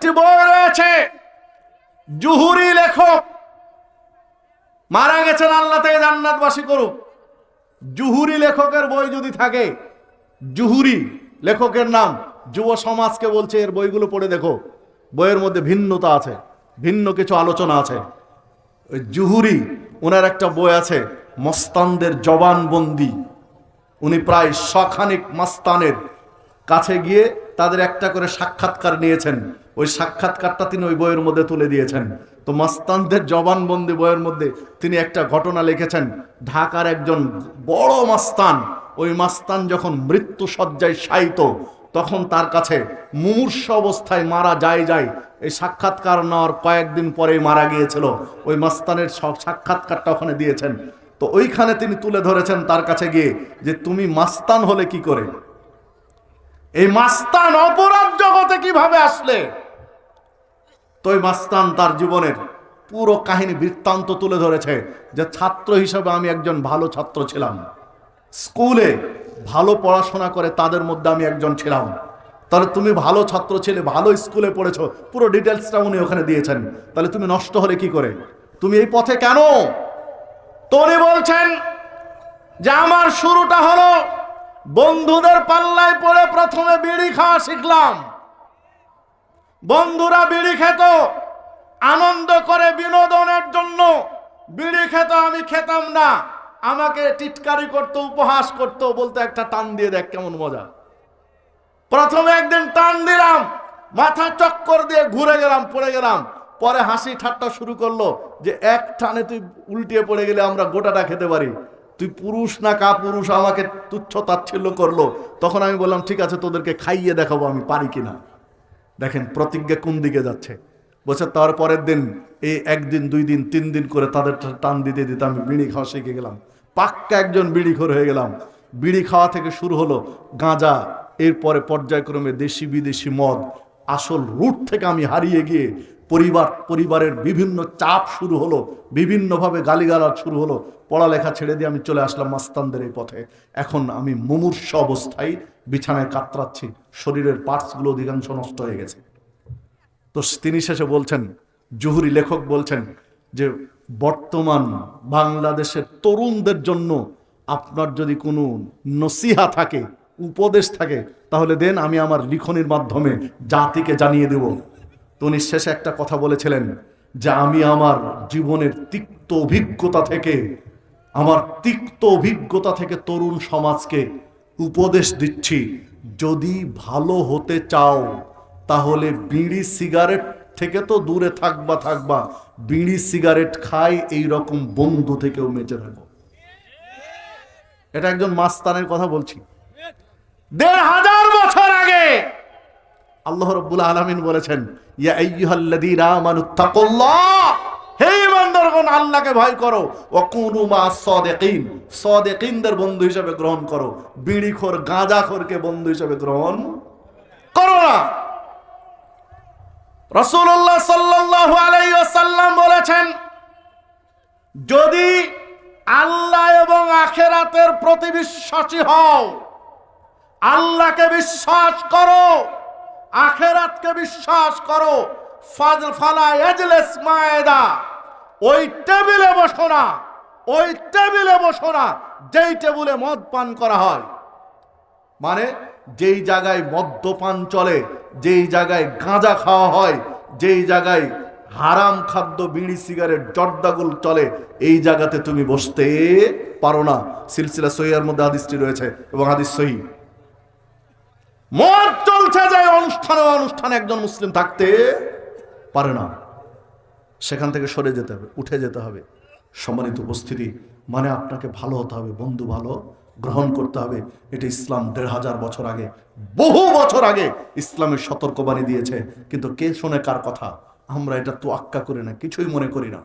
একটি বই রয়েছে, জুহুরি লেখক, মারা গেছেন, আল্লাহ তাকে জান্নাতবাসী করুক। জুহুরি লেখকের বই যদি থাকে, জুহুরি লেখকের নাম, যুব সমাজকে বলছে এর বইগুলো পড়ে দেখো, বইয়ের মধ্যে ভিন্নতা আছে, ভিন্ন কিছু আলোচনা আছে। ওই জুহুরি, ওনার একটা বই আছে মস্তানদের জবানবন্দি। উনি প্রায় 100 মাস্তানের কাছে গিয়ে তাদের একটা করে সাক্ষাৎকার নিয়েছেন, ওই সাক্ষাৎকারটা তিনি ওই বইয়ের মধ্যে তুলে দিয়েছেন। তো মাস্তানদের জবানবন্দি বইয়ের মধ্যে তিনি একটা ঘটনা লিখেছেন। ঢাকার একজন বড় মাস্তান, ওই মাস্তান যখন মৃত্যু শয্যায় শায়িত, তখন তার কাছে মুমূর্ষ অবস্থায় মারা যায়, এই সাক্ষাৎকার নেওয়ার কয়েকদিন পরেই মারা গিয়েছিল। ওই মাস্তানের সাক্ষাৎকারটা ওখানে দিয়েছেন। তো ওইখানে তিনি তুলে ধরেছেন তার কাছে গিয়ে যে তুমি মাস্তান হলে কি করে, এই মাস্তান অপরাধ জগতে কিভাবে আসলে। তো ওই মাস্তান তার জীবনের পুরো কাহিনী বৃত্তান্ত তুলে ধরেছে যে ছাত্র হিসেবে আমি একজন ভালো ছাত্র ছিলাম, স্কুলে ভালো পড়াশোনা করে তাদের মধ্যে আমি একজন ছিলাম। তাহলে তুমি ভালো ছাত্র ছিলে, ভালো স্কুলে পড়েছো, পুরো ডিটেলসটা উনি ওখানে দিয়েছেন। তাহলে তুমি নষ্ট হলে কি করে, তুমি এই পথে কেন? তো উনি বলছেন যে আমার শুরুটা হলো বন্ধুদের পাল্লায় পড়ে প্রথমে বিড়ি খাওয়া শিখলাম। বন্ধুরা বিড়ি খেত, আনন্দ করে বিনোদনের জন্য বিড়ি খেত, আমি খেতাম না, আমাকে টিটকারি করতো, উপহাস করতো, বলতো একটা টান দিয়ে দেখ কেমন মজা। প্রথমে একদিন টান দিলাম, মাথা চক্কর দিয়ে ঘুরে গেলাম, পড়ে গেলাম। পরে হাসি ঠাট্টা শুরু করলো যে এক টানে তুই উল্টিয়ে পড়ে গেলে আমরা গোটাটা খেতে পারি, তুই পুরুষ না কা পুরুষ, আমাকে তুচ্ছ তাচ্ছিল্য করলো। তখন আমি বললাম ঠিক আছে, তোদেরকে খাইয়ে দেখাবো আমি পারি কিনা। দেখেন প্রতিজ্ঞা কোন দিকে যাচ্ছে। বলছে তারপরের দিন, এই একদিন 2 দিন 3 দিন করে তাদের টান দিতে দিতে আমি বিড়ি খাওয়া শিখে গেলাম, পাক্কা একজন বিড়িখোর হয়ে গেলাম। বিড়ি খাওয়া থেকে শুরু হলো গাঁজা, এরপরে পর্যায়ক্রমে দেশি বিদেশি মদ। আসল রুট থেকে আমি হারিয়ে গিয়ে পরিবারের বিভিন্ন চাপ শুরু হলো, বিভিন্নভাবে গালিগালাজ শুরু হলো। পড়ালেখা ছেড়ে দিয়ে আমি চলে আসলাম মাস্তানদের এই পথে। এখন আমি মুমূর্ষ অবস্থায় বিছানায় কাতরাচ্ছি, শরীরের পার্টসগুলো অধিকাংশ নষ্ট হয়ে গেছে। তো তিনি শেষে বলছেন, জুহুরি লেখক বলছেন যে বর্তমান বাংলাদেশের তরুণদের জন্য আপনার যদি কোনো নসিহা থাকে, উপদেশ থাকে, তাহলে দেন, আমি আমার লিখনির মাধ্যমে জাতিকে জানিয়ে দেব। তো উনি শেষে একটা কথা বলেছিলেন যে আমি আমার জীবনের তিক্ত অভিজ্ঞতা থেকে তরুণ সমাজকে উপদেশ দিচ্ছি, যদি ভালো হতে চাও তাহলে বিড়ি সিগারেট থেকে তো দূরে থাকবা, বিড়ি সিগারেট খাই এই রকম বন্ধু থেকেও বেঁচে থাকো। এটা একজন মাস্তানের কথা বলছি। 1500 বছর আগে আল্লাহ রাব্বুল আলামিন বলেছেন, ইয়া আইয়ুহাল্লাযীনা আমানুত্তাকুল্লাহ, হে ঈমানদারগণ আল্লাহকে ভয় করো, ওয়া কুনু মা'আস সাদিকিন, সাদিকিনদের বন্ধু হিসেবে গ্রহণ করো, বিড়িখোর গাঁজাখোরকে বন্ধু হিসেবে গ্রহণ করো না। রাসূলুল্লাহ সাল্লাল্লাহু আলাইহি ওয়াসাল্লাম বলেছেন, যদি আল্লাহ এবং আখিরাতের প্রতি বিশ্বাসী হও, আল্লাহকে বিশ্বাস করো, আখিরাতকে বিশ্বাস করো, ফালা ইয়াজলিস মা'দা, ওই টেবিলে বসো না যেই টেবিলে মদ পান করা হয়। মানে যেই জায়গায় মদ্যপান চলে, যেই জায়গায় গাঁজা খাওয়া হয়, যেই জায়গায় হারাম খাদ্য বিড়ি সিগারেট জর্দাগুল চলে, এই জায়গাতে তুমি বসতে পারো না। সিলসিলা সহিহের মধ্যে হাদিসটি রয়েছে এবং হাদিস সহিহ। মদ চলছে যে অনুষ্ঠানে একজন মুসলিম থাকতে পারে না, সেখান থেকে সরে যেতে হবে, উঠে যেতে হবে। সম্মানিত উপস্থিতি, মানে আপনাকে ভালো হতে হবে, বন্ধু ভালো গ্রহণ করতে হবে। এটা ইসলাম 1500 বছর আগে, বহু বছর আগে ইসলামের সতর্কবাণী দিয়েছে। কিন্তু কে শোনে কার কথা? আমরা এটা তোয়াক্কা করি না, কিছুই মনে করি না।